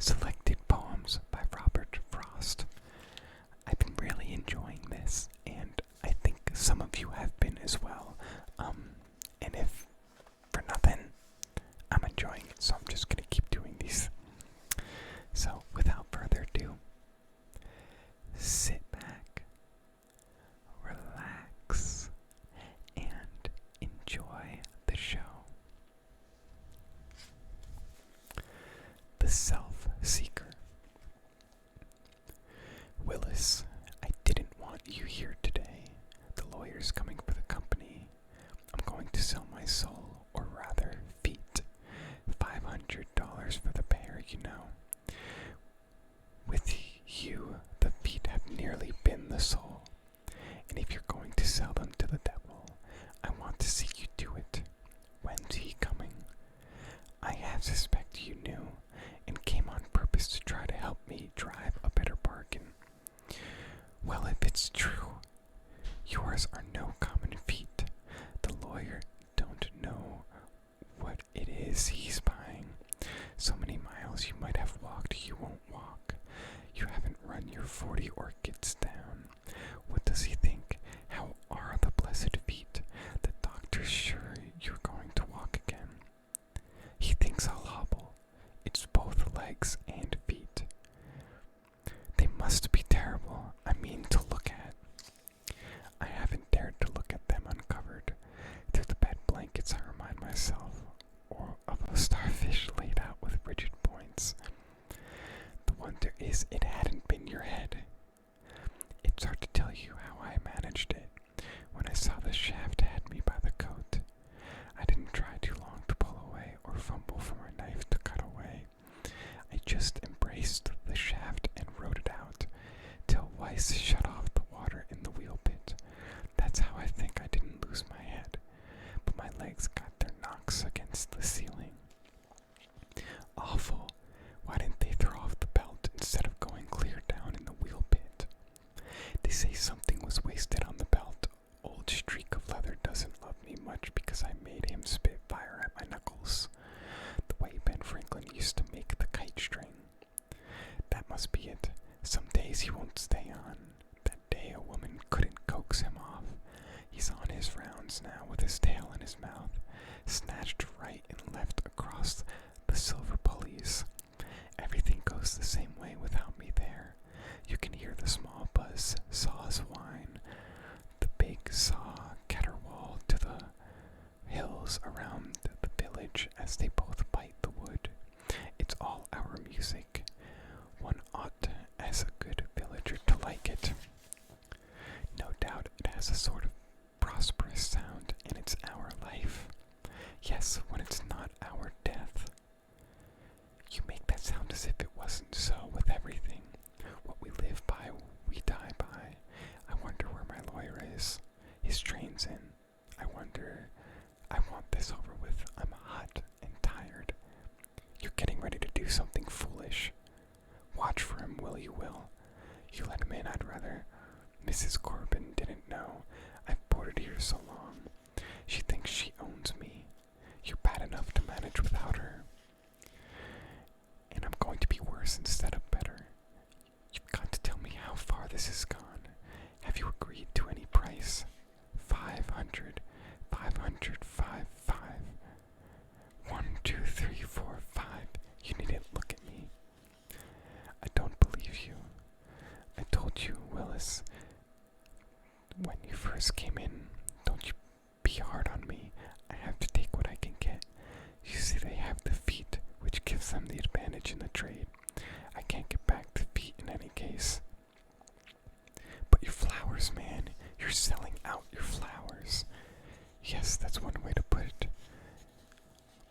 Selected Poems by Robert Frost. I've been really enjoying this, and I think some of you have been as well. And if for nothing, I'm enjoying it, so I'm just gonna keep doing these. So, without further ado, sit back, relax, and enjoy the show. The Self-Seeker. Willis, I didn't want you here today. The lawyer's coming for the company. I'm going to sell my soul, or rather, feet. $500 for the pair, you know. With you, the feet have nearly been the soul. And if you're going to sell them to the devil, I want to see you do it. When's he coming? I half suspect you knew, and came on purpose to try to help me drive a better bargain. Well, if it's true, yours are no common feet. The lawyer don't know what it is he's buying. So many miles you might have walked, you won't walk. You haven't run your 40 orchids down. What does he think? How are the blessed feet? The doctor's sure you're going to walk again. He thinks I'll hobble. It's both legs and feet. They must be terrible. I mean to look at. I haven't dared to look at them uncovered. Through the bed blankets I remind myself of a starfish laid out with rigid points. The wonder is it hadn't been your head. It's hard to tell you how I managed it. When I saw the shaft had me by the coat, I didn't try too long to pull away or fumble for my knife to cut away. I just embraced the shaft and rode it out, till Weiss shut off the water in the wheel pit. That's how I think I didn't lose my head, but my legs got their knocks against the ceiling. Awful. Why didn't they throw off the belt instead of going clear down in the wheel pit? They say something was wasted on the belt. Old streak of leather doesn't love me much because I made him spit fire at my knuckles, the way Ben Franklin used to make the kite string. That must be it. Some days he won't stay on. That day a woman couldn't coax him off. He's on his rounds now with his tail in his mouth, snatched right and left across the silver pulleys. Everything goes the same way without me there. You can hear the small buzz saws whine, the big saw caterwaul to the hills around the village as they both bite the wood. It's all our music. One ought, as a good villager, to like it. No doubt it has a sort of prosperous sound, and it's our life. Yes, when it's not our death. You make that sound as if it wasn't so with everything. What we live by, we die by. I wonder where my lawyer is. His train's in. I want this over with. I'm hot and tired. You're getting ready to do something foolish. Watch for him, will you, Will? You let him in, I'd rather. Mrs. Corbin didn't know. I've boarded here so long. She thinks she owns me. You're bad enough to manage without her. And I'm going to be worse instead of better. You've got to tell me how far this has gone. Have you agreed to any price? 500, 500, 5, 5. 1, 2, 3, 4, 5. You needn't look at me. I don't believe you. I told you, Willis, when you first came in, don't you be hard on me. I have to take what I can get. You see, they have the feet, which gives them the advantage in the trade. I can't get back the feet in any case. But your flowers, man, you're selling out your flowers. Yes, that's one way to put it.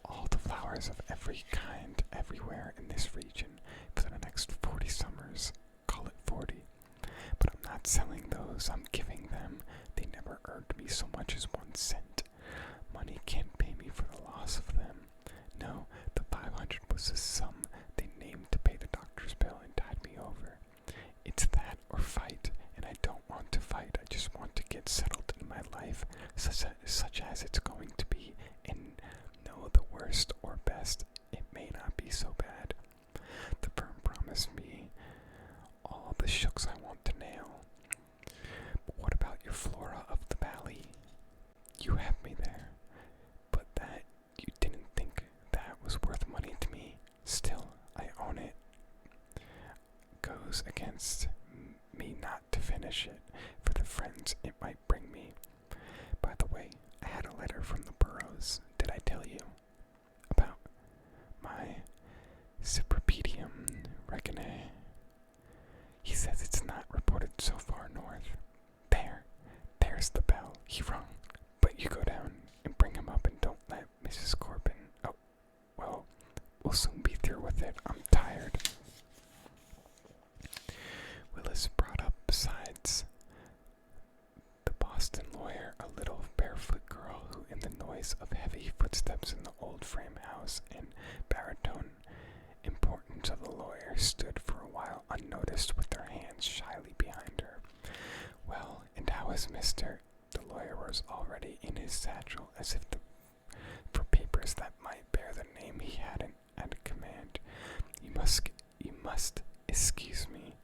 All the flowers of every kind, everywhere in this region, for the next 40 summers. Call it 40. But I'm not selling those, I'm giving them. They never earned me so much as 1 cent. Money can't pay me for the loss of them. No, the 500 was the sum they named to pay the doctor's bill and tide me over. It's that or fight, and I don't want to fight. I just want to get settled in my life, such as it's going to be, and know the worst or best, it may not be so bad. The firm promised me all the shooks I want to nail. But what about your flora of the valley? You have me there, but that you didn't think that was worth money to me. Still, I own it. Goes against me not to finish it for the friends it might bring me. By the way, I had a letter from the Burrows. Did I tell you about my Cypripedium reginae? He says it's not reported so far north. There's the bell. He rung. But you go down and bring him up and don't let Mrs. Corbin. Oh, well, we'll soon be through with it. I'm tired. Willis brought up besides the Boston lawyer a little barefoot girl who, in the noise of heavy footsteps in the old frame house and baritone importance of the lawyer, stood for a while unnoticed with their hands shyly behind her. Well, and how is Mr.? The lawyer was already in his satchel, as if for papers that might bear the name he hadn't at command. You must excuse me.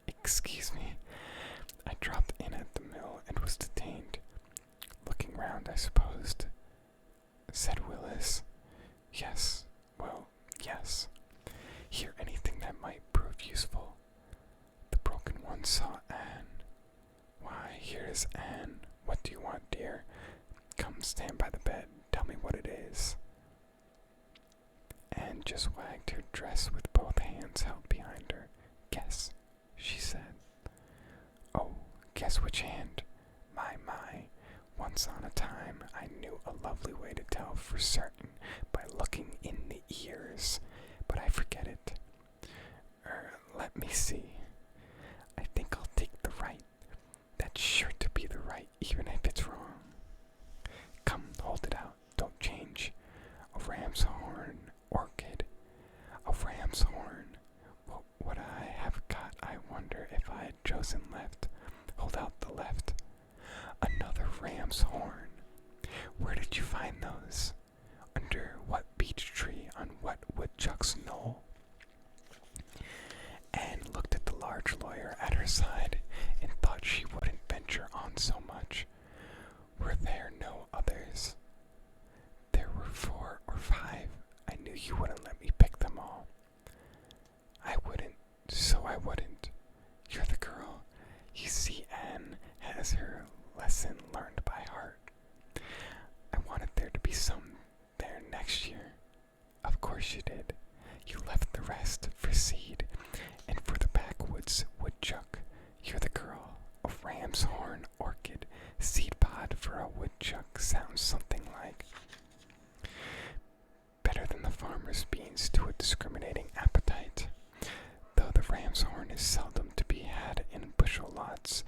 Excuse me. I dropped in at the mill and was detained. Looking round, I supposed, said Willis. Yes, well, yes. Hear anything that might prove useful. The broken one saw Anne. Why, here is Anne. What do you want, dear? Come stand by the bed. Tell me what it is. Anne just wagged her dress with both hands held behind her. Guess, she said. Oh, guess which hand? My. Once on a time, I knew a lovely way to tell for certain by looking in the ears, but I forget it. Let me see. I think I'll take the right. That's sure to be the right, even if it's wrong. Come, hold it out. Don't change. A ram's horn, orchid. A ram's horn. What would I have got? I wonder if I had chosen left. Hold out the left. Another ram's horn. Where did you find those? Under what beech tree on what woodchuck's knoll? Anne looked at the large lawyer at her side and thought she wouldn't venture on so much. Were there no others? There were 4 or 5. I knew you wouldn't let me pick them all. I wouldn't, so I wouldn't. You're the girl. You see, Anne has her lesson learned by heart. I wanted there to be some there next year. Of course you did. You left the rest for seed, and for the backwoods woodchuck. You're the girl. A ram's horn, orchid, seed pod for a woodchuck sounds something like. Better than the farmer's beans to a discriminating appetite. Though the ram's horn is seldom to be had in bushel lots,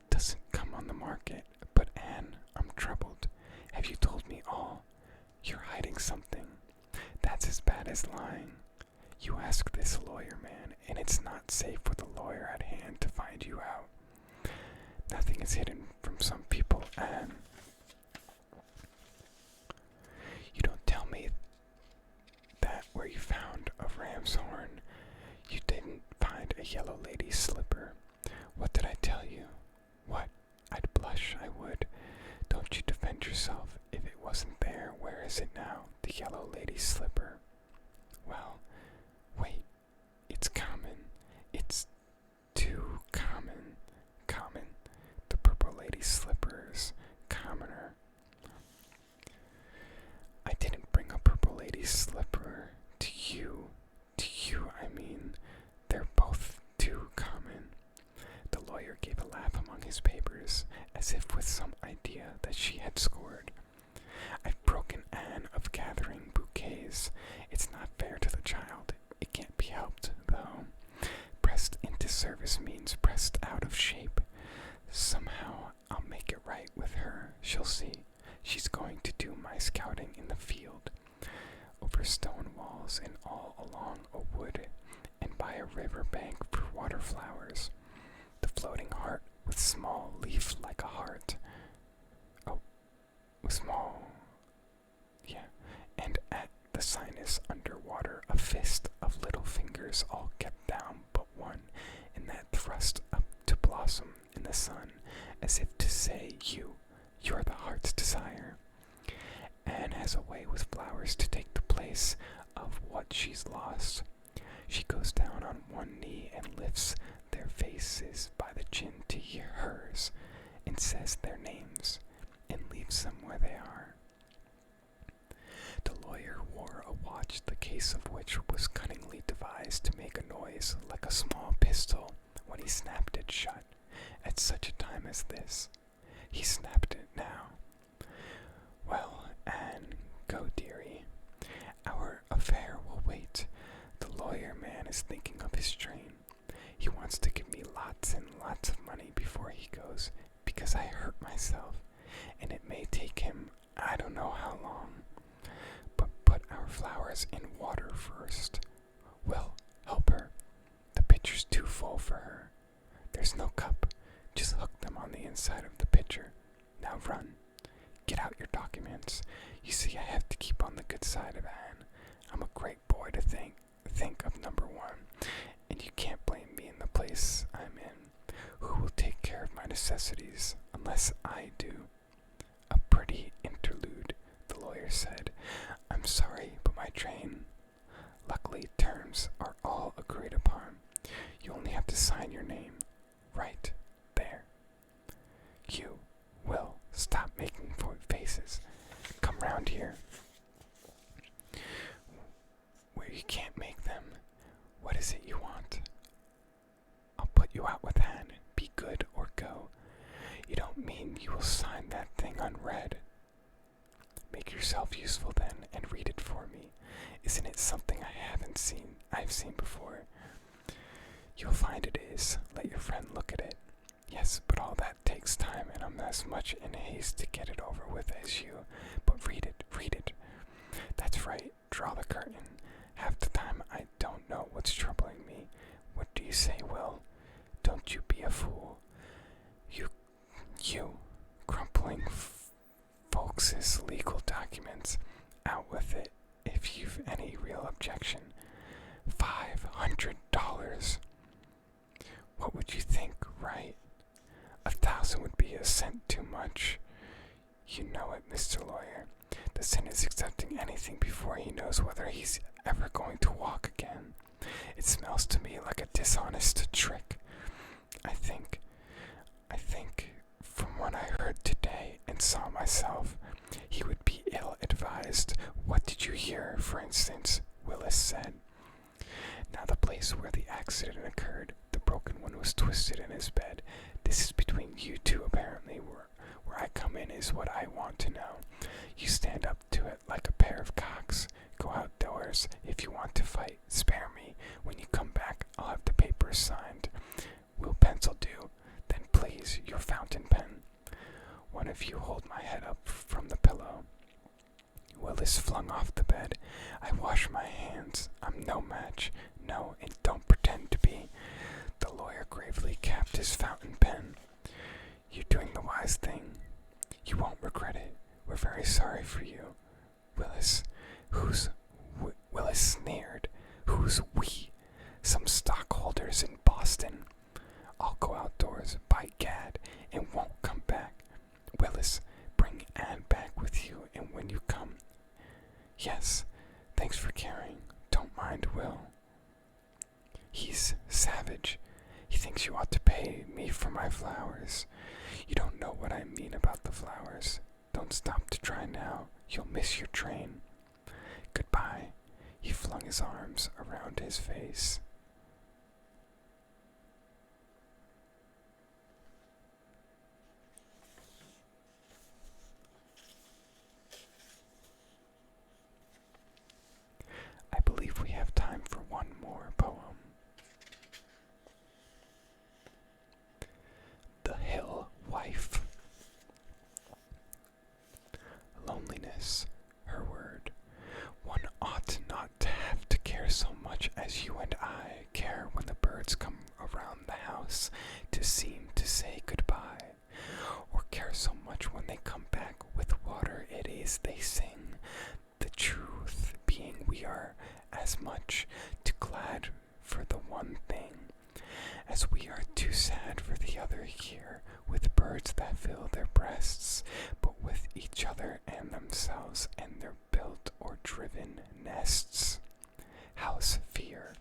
doesn't come on the market. But Anne, I'm troubled. Have you told me all? You're hiding something. That's as bad as lying. You ask this lawyer man, and it's not safe with a lawyer at hand to find you out. Nothing is hidden from some people, Anne. You don't tell me that where you found a ram's horn, you didn't find a yellow lady's slipper. What did I tell you? What? I'd blush, I would. Don't you defend yourself. If it wasn't there, where is it now? The yellow lady's slipper. Well, wait. It's common. It's too common. Common. The purple lady's slippers. Commoner. I didn't bring a purple lady's slipper to you. To you, I mean. They're both too common. The lawyer gave a laugh among his papers, as if with some idea that she had scored. I've broken Anne of gathering bouquets. It's not fair to the child. It can't be helped, though. Pressed into service means pressed out of shape. Somehow I'll make it right with her. She'll see. She's going to do my scouting in the field, over stone walls and all along a wood, and by a river bank for water flowers. The floating heart with small leaf like a heart. Oh, with small, yeah. And at the sinus underwater, a fist of little fingers all kept down sun, as if to say, you're the heart's desire. Anne has a way with flowers to take the place of what she's lost. She goes down on one knee and lifts their faces by the chin to hear hers, and says their names, and leaves them where they are. The lawyer wore a watch, the case of which was cunningly devised to make a noise like a small pistol when he snapped it shut. At such a time as this, he snapped it now. Well, Anne, go, dearie. Our affair will wait. The lawyer man is thinking of his train. He wants to give me lots and lots of money before he goes, because I hurt myself, and it may take him I don't know how long. But put our flowers in water first. Well, help her. The pitcher's too full for her. There's no cup. Just hook them on the inside of the pitcher. Now run. Get out your documents. You see, I have to keep on the good side of Anne. I'm a great boy to think of number one, and you can't blame me in the place I'm in. Who will take care of my necessities unless I do? A pretty interlude, the lawyer said. I'm sorry, but my train. Luckily, terms are all agreed upon. You only have to sign your name. Right there. You, Will, stop making faces. Come round here. Where you can't make them. What is it you want? I'll put you out with Anne. Be good or go. You don't mean you will sign that thing unread? Make yourself useful then, and read it for me. Isn't it something I've seen before? You'll find it is. Let your friend look at it. Yes, but all that takes time, and I'm as much in haste to get it over with as you. But read it. That's right. Draw the curtain. Half the time I don't know what's troubling me. What do you say, Will? Don't you be a fool. You, crumpling folks' legal documents. Out with it, if you've any real objection. $500. What would you think, right? 1,000 would be a cent too much. You know it, Mr. Lawyer. The sin is accepting anything before he knows whether he's ever going to walk again. It smells to me like a dishonest trick. I think, from what I heard today and saw myself, he would be ill-advised. What did you hear, for instance? Willis said. Now the place where the accident occurred, the broken one was twisted in his bed. This is between you two, apparently. Where I come in is what I want to know. You stand up to it like a pair of cocks. Go outdoors. If you want to fight, spare me. When you come back, I'll have the papers signed. Will pencil do? Then please, your fountain pen. One of you hold my head up from the pillow. Willis flung off the bed. I wash my hands. I'm no match. No, and don't pretend to be. The lawyer gravely capped his fountain pen. You're doing the wise thing. You won't regret it. We're very sorry for you. Willis. Willis sneered. Who's we? Some stockholders in Boston. I'll go outdoors, by gad, and won't come back. Willis, bring Anne back with you, and when you come... Yes, thanks for caring. Don't mind Will. He's savage. He thinks you ought to pay me for my flowers. You don't know what I mean about the flowers. Don't stop to try now. You'll miss your train. Goodbye. He flung his arms around his face. I believe we have time for one more poem. The Hill Wife. Loneliness, her word. One ought not to have to care so much as you and I care when the birds come around the house to seem to say goodbye, or care so much when they come back with water it is they sing. The truth being we are as much too glad for the one thing as we are too sad for the the other here, with birds that fill their breasts, but with each other and themselves and their built or driven nests. House fear.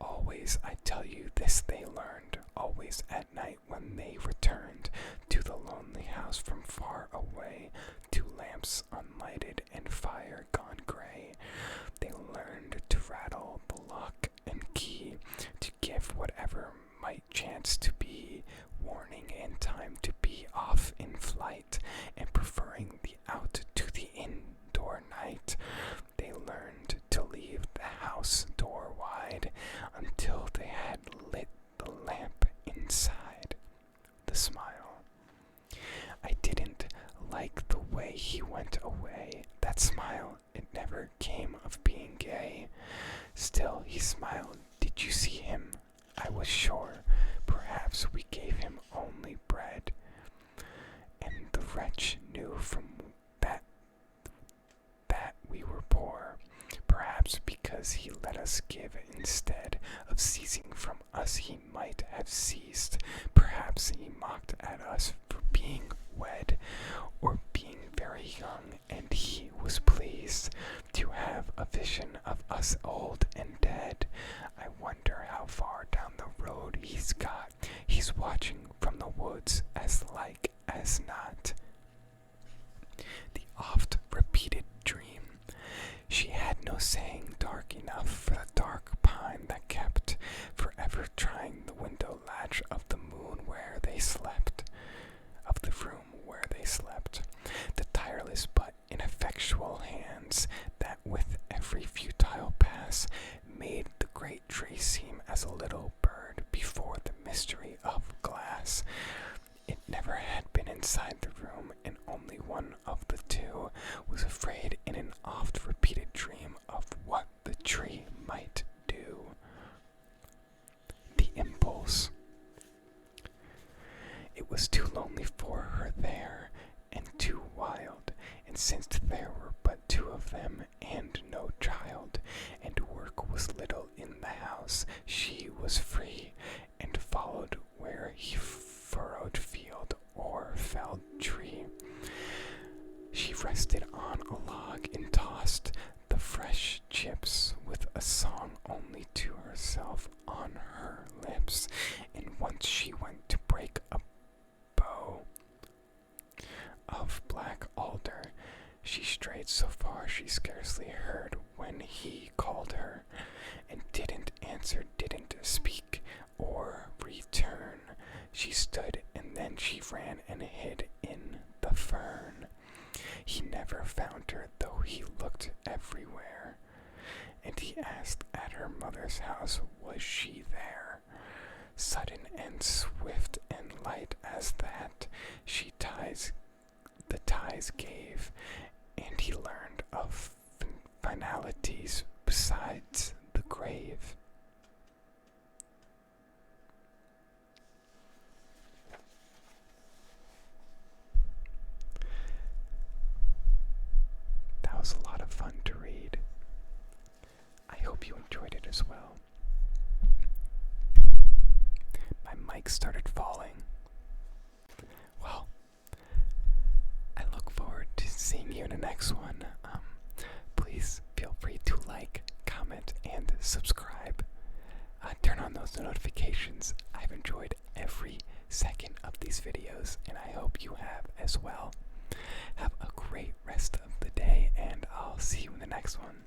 Always, I tell you, this they learned, always at night when they returned to the lonely house from far away, to lamps unlighted and fire gone gray. They learned to rattle the lock and key, to give whatever might chance to be warning in time to be off in flight, and preferring the out to the indoor night. They learned to leave the house door wide until they had lit the lamp inside. The smile. I didn't like the way he went away. That smile, it never came of being gay. Still he smiled. Did you see him? I was sure. Perhaps we gave him only bread. And the wretch knew from that we were poor. Perhaps because he let us give instead of seizing from us he might have seized. Perhaps he mocked at us for being wed, or being very young, and he was pleased to have a vision of us old and dead. I wonder how far down the road he's got. He's watching from the woods as like as not. The oft repeated dream. She had no saying dark enough for the dark pine that kept forever trying the window latch of the moon where they slept, of the room where they slept. The tireless but ineffectual hands that with every futile pass made the great tree seem as a little bird before the mystery of glass. It never had been inside the room, and only one of the two was afraid in an oft-repeated dream of what the tree might do. The impulse. It was too lonely for her there, and too wild, and since there were but two of them, and no child, and work was little in the house, she was free, and followed where he furrowed field or felled tree. She rested on a log and tossed the fresh chips with a song only to herself on her lips, and once she went to break a bough of black alder. She strayed so far she scarcely heard when he called her, and didn't answer, didn't speak or return. She stood, and then she ran and hid in the fern. He never found her, though he looked everywhere, and he asked at her mother's house, was she there? Sudden and swift and light as that, the ties gave, and he learned of finalities besides the grave. That was a lot of fun to read. I hope you enjoyed it as well. My mic started falling. Well, I look forward to seeing you in the next one. Please feel free to like, comment, and subscribe. Turn on those notifications. I've enjoyed every second of these videos, and I hope you have as well. Have a great rest of the day, and I'll see you in the next one.